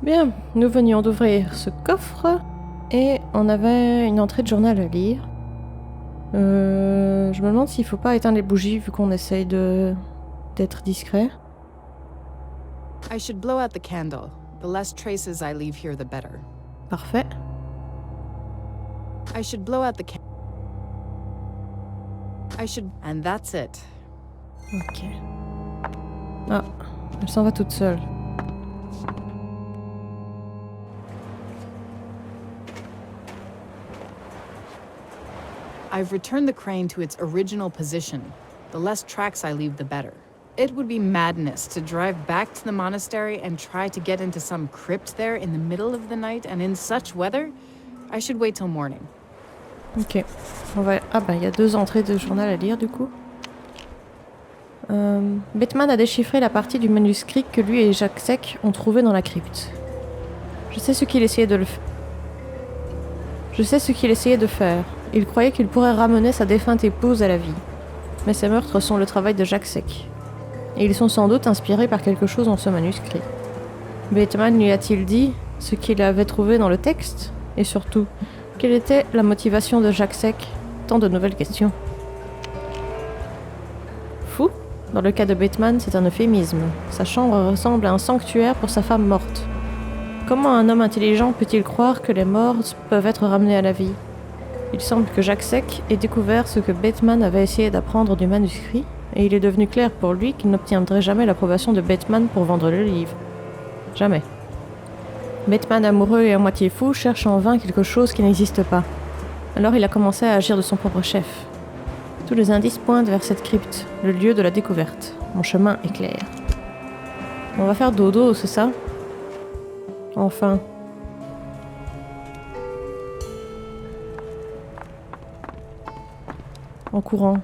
Bien, nous venions d'ouvrir ce coffre et on avait une entrée de journal à lire. Je me demande s'il faut pas éteindre les bougies vu qu'on essaye d'être discret. I should blow out the candle. The less traces I leave here, the better. Parfait. I should blow out the candle. And that's it. Ok. Ah, elle s'en va toute seule. I've returned the crane to its original position. The less tracks I leave, the better. It would be madness to drive back to the monastery and try to get into some crypt there in the middle of the night and in such weather. I should wait till morning. Ok. Ah ben, il y a 2 entrées de journal à lire du coup. Batman a déchiffré la partie du manuscrit que lui et Jacques Sec ont trouvé dans la crypte. Je sais ce qu'il essayait de faire. Il croyait qu'il pourrait ramener sa défunte épouse à la vie. Mais ces meurtres sont le travail de Jacques Sec. Et ils sont sans doute inspirés par quelque chose dans ce manuscrit. Batman lui a-t-il dit ce qu'il avait trouvé dans le texte? Et surtout, quelle était la motivation de Jacques Sec? Tant de nouvelles questions. Fou? Dans le cas de Batman, c'est un euphémisme. Sa chambre ressemble à un sanctuaire pour sa femme morte. Comment un homme intelligent peut-il croire que les morts peuvent être ramenés à la vie? Il semble que Jacques Sec ait découvert ce que Batman avait essayé d'apprendre du manuscrit, et il est devenu clair pour lui qu'il n'obtiendrait jamais l'approbation de Batman pour vendre le livre. Jamais. Batman amoureux et à moitié fou cherche en vain quelque chose qui n'existe pas. Alors il a commencé à agir de son propre chef. Tous les indices pointent vers cette crypte, le lieu de la découverte. Mon chemin est clair. On va faire dodo, c'est ça? Enfin. En courant.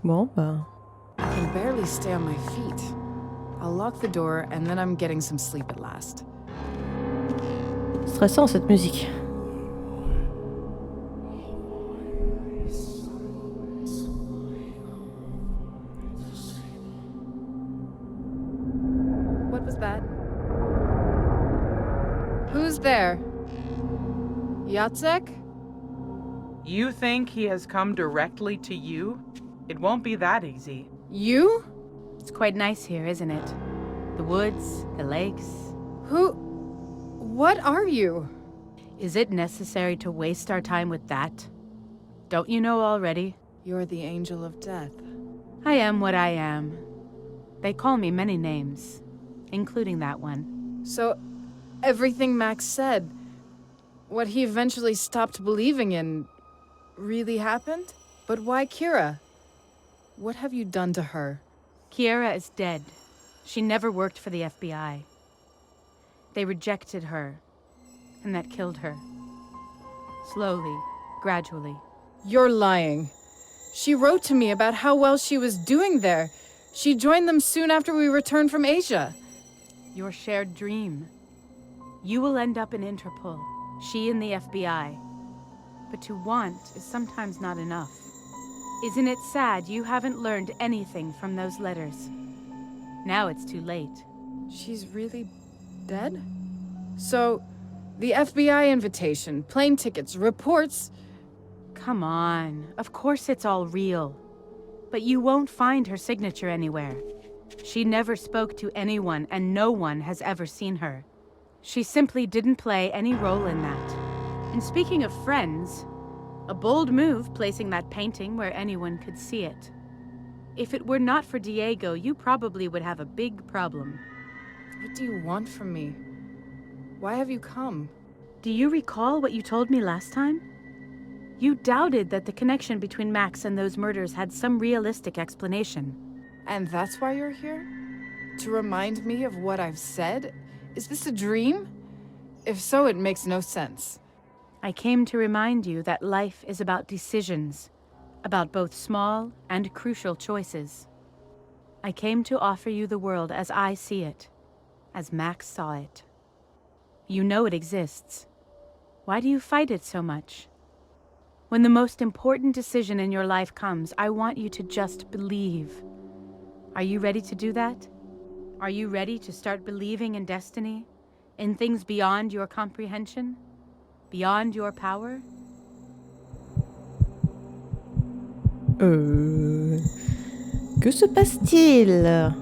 Bon, bah... I can barely stay on my feet. I'll lock the door and then I'm getting some sleep at last. Stressant cette musique. What was that? Who's there? Jacek? You think he has come directly to you? It won't be that easy. You? It's quite nice here, isn't it? The woods, the lakes. What are you? Is it necessary to waste our time with that? Don't you know already? You're the angel of death. I am what I am. They call me many names, including that one. So, everything Max said, what he eventually stopped believing in, really happened? But why Kira? What have you done to her? Kiera is dead. She never worked for the FBI. They rejected her, and that killed her. Slowly, gradually. You're lying. She wrote to me about how well she was doing there. She joined them soon after we returned from Asia. Your shared dream. You will end up in Interpol, she in the FBI. But to want is sometimes not enough. Isn't it sad you haven't learned anything from those letters? Now it's too late. She's really dead? So, the FBI invitation, plane tickets, reports... Come on, of course it's all real. But you won't find her signature anywhere. She never spoke to anyone, and no one has ever seen her. She simply didn't play any role in that. And speaking of friends, a bold move placing that painting where anyone could see it. If it were not for Diego, you probably would have a big problem. What do you want from me? Why have you come? Do you recall what you told me last time? You doubted that the connection between Max and those murders had some realistic explanation. And that's why you're here? To remind me of what I've said? Is this a dream? If so, it makes no sense. I came to remind you that life is about decisions, about both small and crucial choices. I came to offer you the world as I see it, as Max saw it. You know it exists. Why do you fight it so much? When the most important decision in your life comes, I want you to just believe. Are you ready to do that? Are you ready to start believing in destiny? In things beyond your comprehension? Beyond your power? Que se passe-t-il?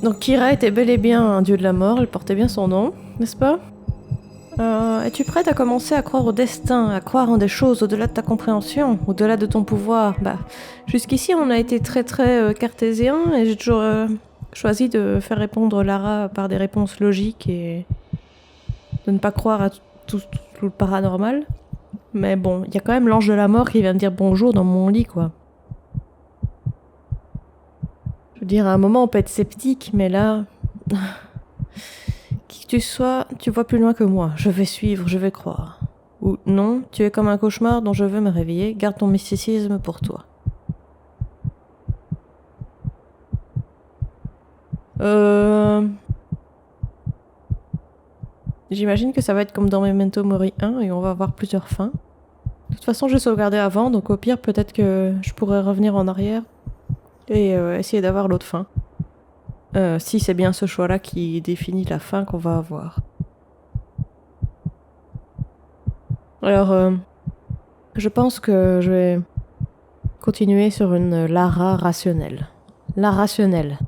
Donc Kira était bel et bien un dieu de la mort, elle portait bien son nom, n'est-ce pas? Es-tu prête à commencer à croire au destin, à croire en des choses au-delà de ta compréhension, au-delà de ton pouvoir? Jusqu'ici on a été très cartésien et j'ai toujours choisi de faire répondre Lara par des réponses logiques et de ne pas croire à tout le paranormal. Mais bon, il y a quand même l'ange de la mort qui vient me dire bonjour dans mon lit, quoi. Je veux dire, à un moment on peut être sceptique, mais là... Qui que tu sois, tu vois plus loin que moi. Je vais suivre, je vais croire. Ou non, tu es comme un cauchemar dont je veux me réveiller, garde ton mysticisme pour toi. J'imagine que ça va être comme dans Memento Mori 1 et on va avoir plusieurs fins. De toute façon, j'ai sauvegardé avant, donc au pire, peut-être que je pourrais revenir en arrière et essayer d'avoir l'autre fin. Si c'est bien ce choix-là qui définit la fin qu'on va avoir. Alors, je pense que je vais continuer sur une Lara rationnelle. La rationnelle.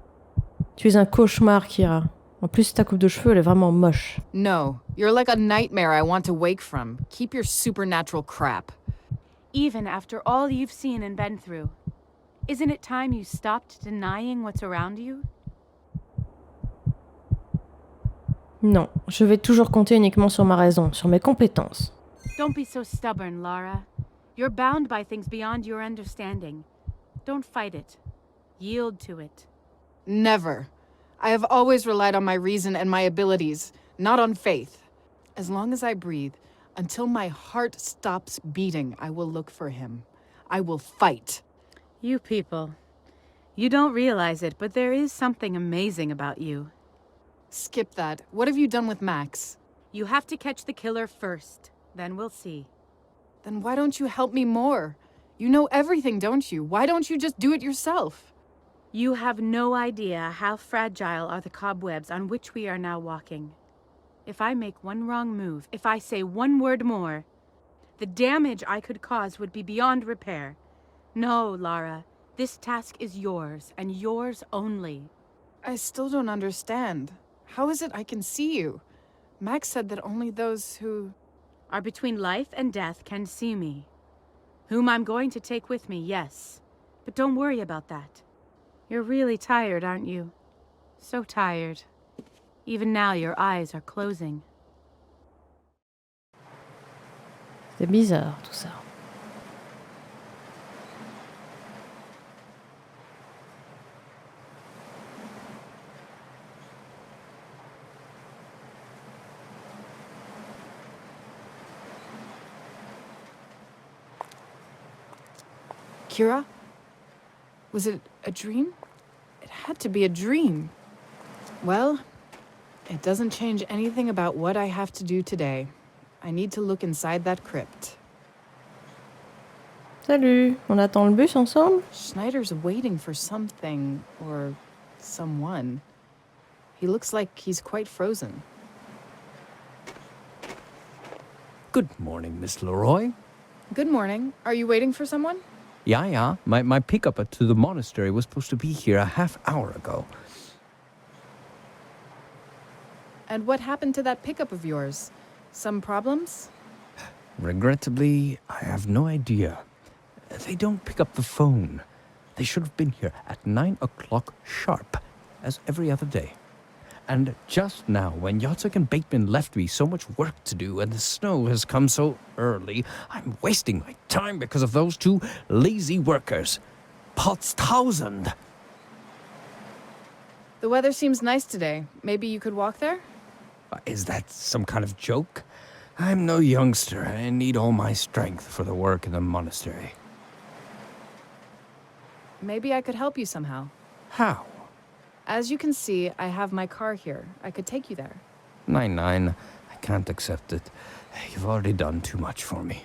Tu es un cauchemar, Kira. En plus, ta coupe de cheveux, elle est vraiment moche. No, you're like a nightmare I want to wake from. Keep your supernatural crap. Even after all you've seen and been through, isn't it time you stopped denying what's around you? Non, je vais toujours compter uniquement sur ma raison, sur mes compétences. Don't be so stubborn, Lara. You're bound by things beyond your understanding. Don't fight it. Yield to it. Never. I have always relied on my reason and my abilities, not on faith. As long as I breathe, until my heart stops beating, I will look for him. I will fight. You people. You don't realize it, but there is something amazing about you. Skip that. What have you done with Max? You have to catch the killer first. Then we'll see. Then why don't you help me more? You know everything, don't you? Why don't you just do it yourself? You have no idea how fragile are the cobwebs on which we are now walking. If I make one wrong move, if I say one word more, the damage I could cause would be beyond repair. No, Lara, this task is yours, and yours only. I still don't understand. How is it I can see you? Max said that only those who... are between life and death can see me. Whom I'm going to take with me, yes. But don't worry about that. You're really tired, aren't you? So tired. Even now your eyes are closing. C'est bizarre tout ça. Kira? Was it a dream? It had to be a dream. Well, it doesn't change anything about what I have to do today. I need to look inside that crypt. Salut, on attend le bus ensemble? Schneider's waiting for something, or someone. He looks like he's quite frozen. Good morning, Miss Leroy. Good morning. Are you waiting for someone? Yeah. My pickup to the monastery was supposed to be here a half hour ago. And what happened to that pickup of yours? Some problems? Regrettably, I have no idea. They don't pick up the phone. They should have been here at 9 o'clock sharp, as every other day. And just now, when Yatsuk and Bateman left me so much work to do and the snow has come so early, I'm wasting my time because of those two lazy workers. Potstausend! The weather seems nice today. Maybe you could walk there? Is that some kind of joke? I'm no youngster. I need all my strength for the work in the monastery. Maybe I could help you somehow. How? As you can see, I have my car here. I could take you there. Nine. I can't accept it. You've already done too much for me.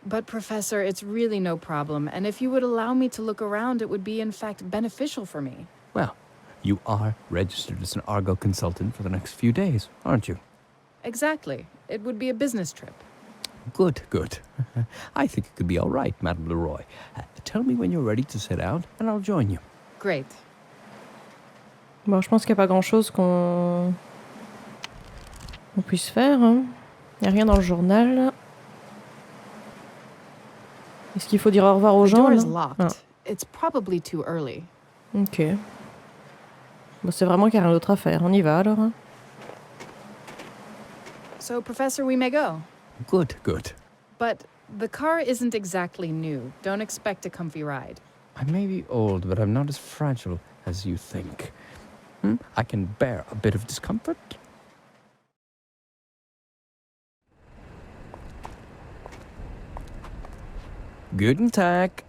But Professor, it's really no problem, and if you would allow me to look around, it would be in fact beneficial for me. Well, you are registered as an Argo consultant for the next few days, aren't you? Exactly. It would be a business trip. Good, good. I think it could be all right, Madame Leroy. Tell me when you're ready to set out, and I'll join you. Great. Bon, je pense qu'il n'y a pas grand-chose qu'on puisse faire. Hein. Il n'y a rien dans le journal. Est-ce qu'il faut dire au revoir aux The gens door is là? locked. It's probably too early. Ok. Bon, c'est vraiment qu'il n'y a rien d'autre à faire. On y va alors. Hein. So, Professor, we may go. Good, good. But the car isn't exactly new. Don't expect a comfy ride. I may be old, but I'm not as fragile as you think. I can bear a bit of discomfort. Guten Tag.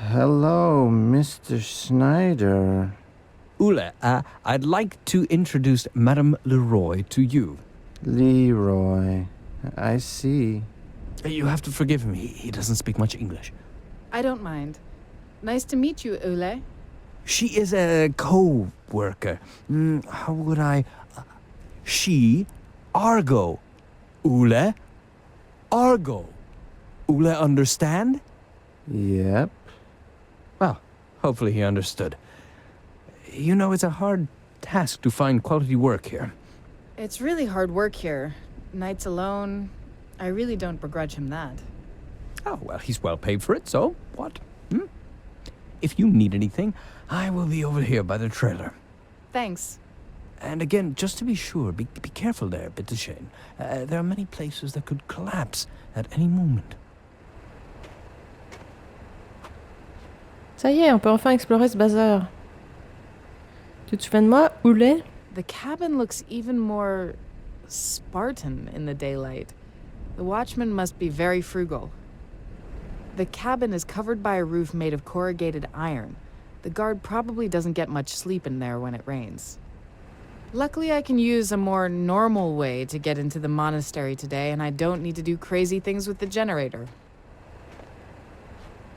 Hello, Mr. Schneider. Ule, I'd like to introduce Madame Leroy to you. Leroy. I see. You have to forgive him, he doesn't speak much English. I don't mind. Nice to meet you, Ule. She is a co-worker. How would I... She, Argo. Ule, Argo. Ule understand? Yep. Well, hopefully he understood. You know, it's a hard task to find quality work here. It's really hard work here. Nights alone. I really don't begrudge him that. Oh, well, he's well paid for it, so what? If you need anything, I will be over here by the trailer. Thanks. And again, just to be sure, be careful there, bitteschön. There are many places that could collapse at any moment. Ça y est, on peut enfin explorer ce bazar. Tu te souviens de moi, Ule? The cabin looks even more Spartan in the daylight. The watchman must be very frugal. The cabin is covered by a roof made of corrugated iron. The guard probably doesn't get much sleep in there when it rains. Luckily, I can use a more normal way to get into the monastery today, and I don't need to do crazy things with the generator.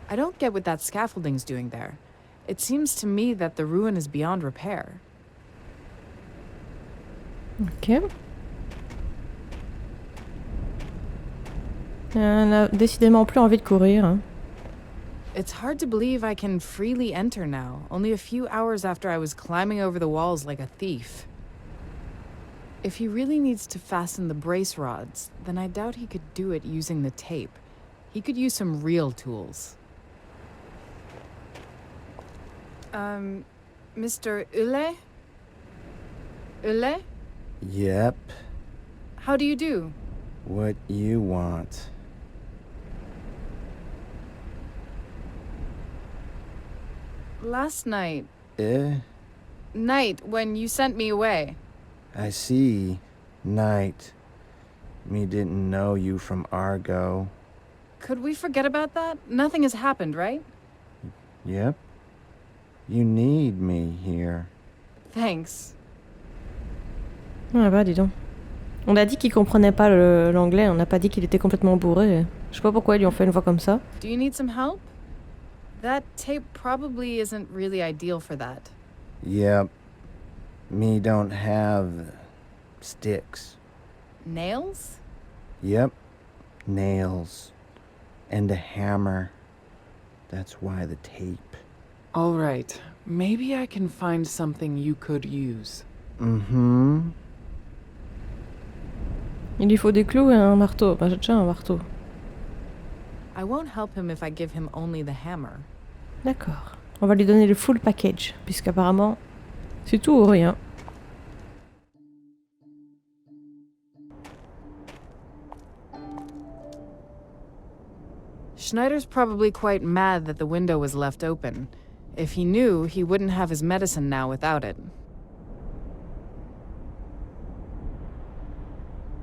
I don't get what that scaffolding's doing there. It seems to me that the ruin is beyond repair. Ok. On a décidément plus envie de courir. Hein. It's hard to believe I can freely enter now, only a few hours after I was climbing over the walls like a thief. If he really needs to fasten the brace rods, then I doubt he could do it using the tape. He could use some real tools. Mr. Ule? Ule? Yep. How do you do? What you want. Last night, Night, when you sent me away. I see. Night. Me didn't know you from Argo. Could we forget about that? Nothing has happened, right? Yep. You need me here. Thanks. Ah bah dis donc. On a dit qu'il comprenait pas l'anglais, on n'a pas dit qu'il était complètement bourré. Je sais pas pourquoi ils lui ont fait une voix comme ça. Do you need some help? That tape probably isn't really ideal for that. Yep. Me don't have sticks. Nails? Yep. Nails. And a hammer. That's why the tape. All right. Maybe I can find something you could use. Mm-hmm. Il lui faut des clous et un marteau. Bah j'ai déjà un marteau. I won't help him if I give him only the hammer. D'accord. On va lui donner le full package, puisqu'apparemment, c'est tout ou rien. Schneider's probably quite mad that the window was left open. If he knew, he wouldn't have his medicine now without it.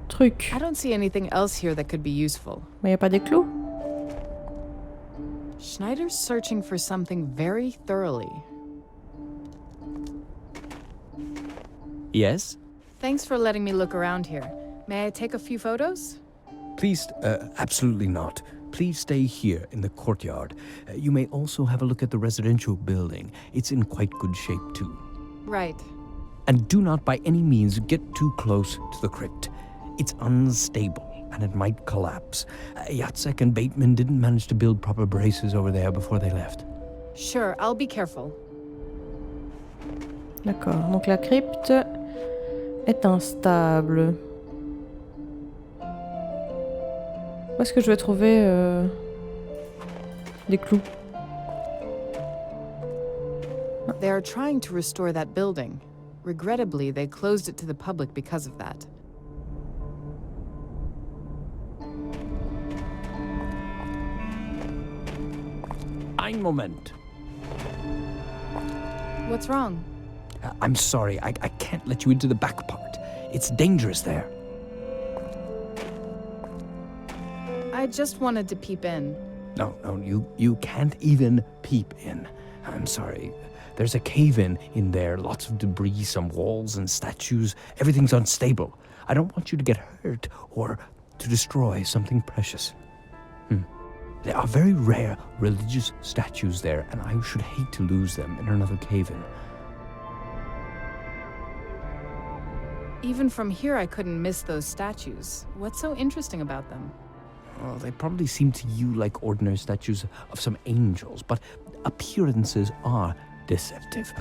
Truc. I don't see anything else here that could be useful. Mais y a pas des clous? Schneider's searching for something very thoroughly. Yes? Thanks for letting me look around here. May I take a few photos? Please, absolutely not. please stay here in the courtyard. You may also have a look at the residential building. It's in quite good shape, too. Right. And do not by any means get too close to the crypt. It's unstable, and it might collapse. Jacek and Bateman didn't manage to build proper braces over there before they left. Sure, I'll be careful. D'accord, donc la crypte est instable. Où est-ce que je vais trouver des clous? They are trying to restore that building. Regrettably, they closed it to the public because of that. Ein Moment. What's wrong? I'm sorry, I can't let you into the back part. It's dangerous there. I just wanted to peep in. No, you can't even peep in. I'm sorry. There's a cave-in in there, lots of debris, some walls and statues. Everything's unstable. I don't want you to get hurt or to destroy something precious. There are very rare religious statues there, and I should hate to lose them in another cave-in. Even from here, I couldn't miss those statues. What's so interesting about them? Well, they probably seem to you like ordinary statues of some angels, but appearances are deceptive.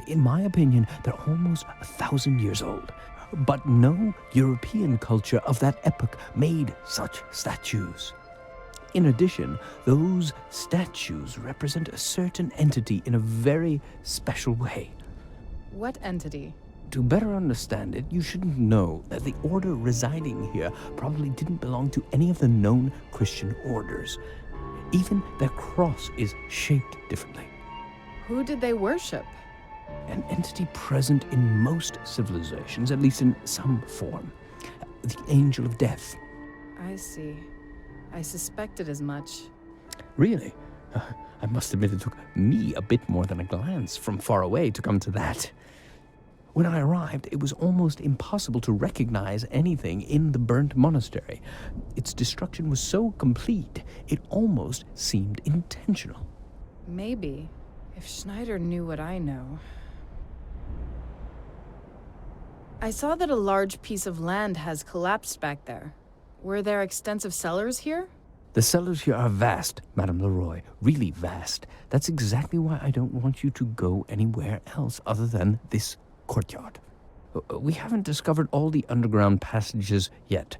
In my opinion, they're almost 1,000 years old. But no European culture of that epoch made such statues. In addition, those statues represent a certain entity in a very special way. What entity? To better understand it, you should know that the order residing here probably didn't belong to any of the known Christian orders. Even their cross is shaped differently. Who did they worship? An entity present in most civilizations, at least in some form. The angel of death. I see. I suspected as much. Really? I must admit it took me a bit more than a glance from far away to come to that. When I arrived, it was almost impossible to recognize anything in the burnt monastery. Its destruction was so complete, it almost seemed intentional. Maybe. If Schneider knew what I know. I saw that a large piece of land has collapsed back there. Were there extensive cellars here? The cellars here are vast, Madame Leroy, really vast. That's exactly why I don't want you to go anywhere else other than this courtyard. We haven't discovered all the underground passages yet.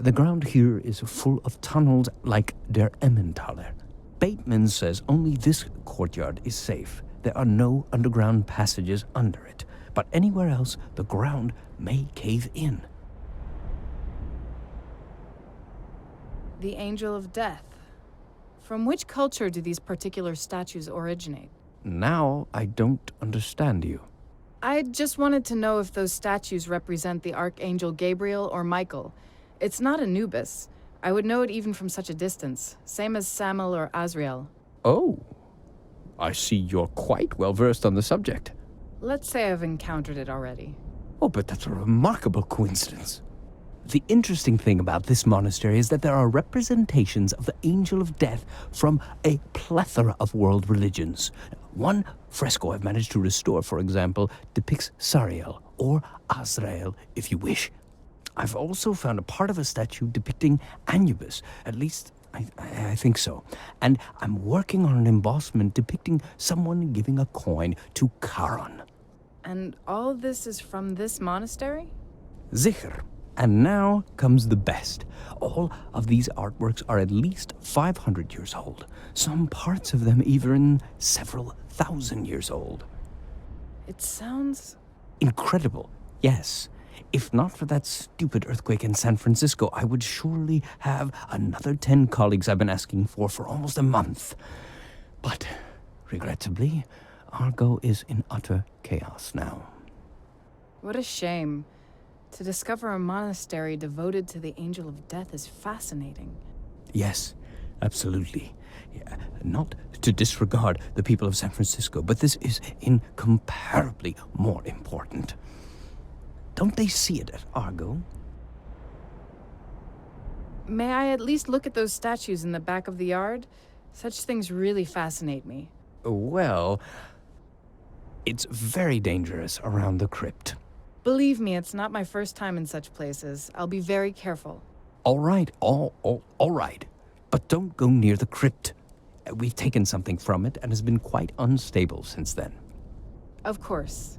The ground here is full of tunnels like der Emmentaler. Bateman says only this courtyard is safe. There are no underground passages under it, but anywhere else the ground may cave in. The Angel of Death. From which culture do these particular statues originate? Now I don't understand you. I just wanted to know if those statues represent the Archangel Gabriel or Michael. It's not Anubis. I would know it even from such a distance, same as Samael or Azrael. Oh, I see you're quite well versed on the subject. Let's say I've encountered it already. Oh, but that's a remarkable coincidence. The interesting thing about this monastery is that there are representations of the Angel of Death from a plethora of world religions. One fresco I've managed to restore, for example, depicts Sariel, or Azrael, if you wish. I've also found a part of a statue depicting Anubis, at least I think so. And I'm working on an embossment depicting someone giving a coin to Charon. And all this is from this monastery? Sicher. And now comes the best. All of these artworks are at least 500 years old. Some parts of them even several thousand years old. It sounds... incredible, yes. If not for that stupid earthquake in San Francisco, I would surely have another 10 colleagues I've been asking for almost a month. But, regrettably, Argo is in utter chaos now. What a shame. To discover a monastery devoted to the Angel of Death is fascinating. Yes, absolutely. Yeah, not to disregard the people of San Francisco, but this is incomparably more important. Don't they see it at Argo? May I at least look at those statues in the back of the yard? Such things really fascinate me. Well, it's very dangerous around the crypt. Believe me, it's not my first time in such places. I'll be very careful. All right, all right. But don't go near the crypt. We've taken something from it and has been quite unstable since then. Of course.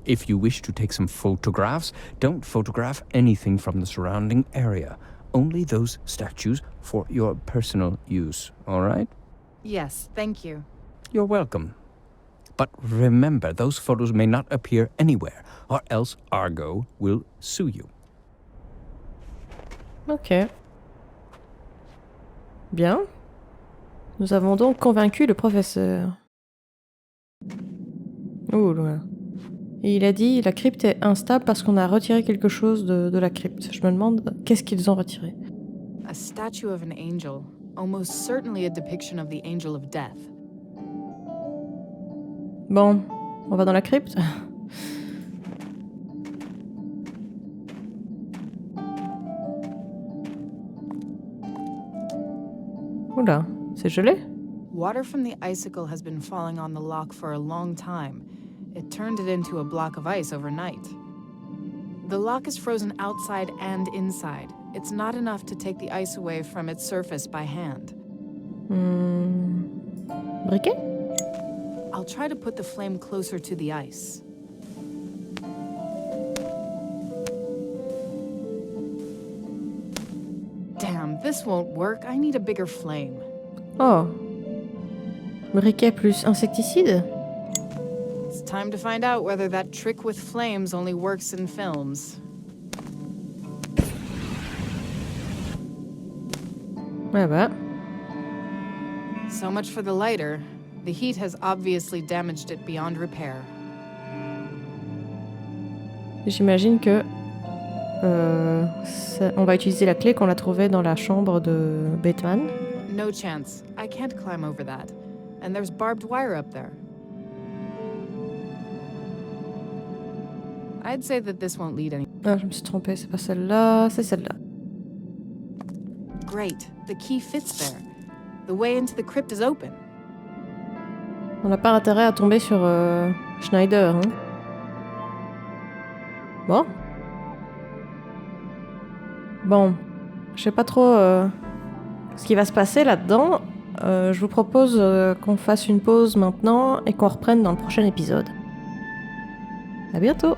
If you wish to take some photographs, don't photograph anything from the surrounding area. Only those statues for your personal use, all right? Yes, thank you. You're welcome. But remember, those photos may not appear anywhere, or else Argo will sue you. Ok. Bien. Nous avons donc convaincu le professeur. Ouh là. Et il a dit la crypte est instable parce qu'on a retiré quelque chose de la crypte. Je me demande qu'est-ce qu'ils ont retiré. A statue of an angel, almost certainly a depiction of the angel of death. Bon, on va dans la crypte. Oula, c'est gelé? Water from the icicle has been falling on the lock for a long time. It turned it into a block of ice overnight. The lock is frozen outside and inside. It's not enough to take the ice away from its surface by hand. Briquet? I'll try to put the flame closer to the ice. Damn, this won't work. I need a bigger flame. Oh. Briquet plus insecticide? It's time to find out whether that trick with flames only works in films. Ah bah. So much for the lighter. The heat has obviously damaged it beyond repair. J'imagine que on va utiliser la clé qu'on a trouvée dans la chambre de Bateman. No chance. I can't climb over that. And there's barbed wire up there. I'd say that this won't lead any. Ah, je me suis trompée, c'est pas celle-là, c'est celle-là. Great. The key fits there. The way into the crypt is open. On n'a pas intérêt à tomber sur Schneider, hein. Bon. Bon. Je sais pas trop ce qui va se passer là-dedans. Je vous propose qu'on fasse une pause maintenant et qu'on reprenne dans le prochain épisode. À bientôt!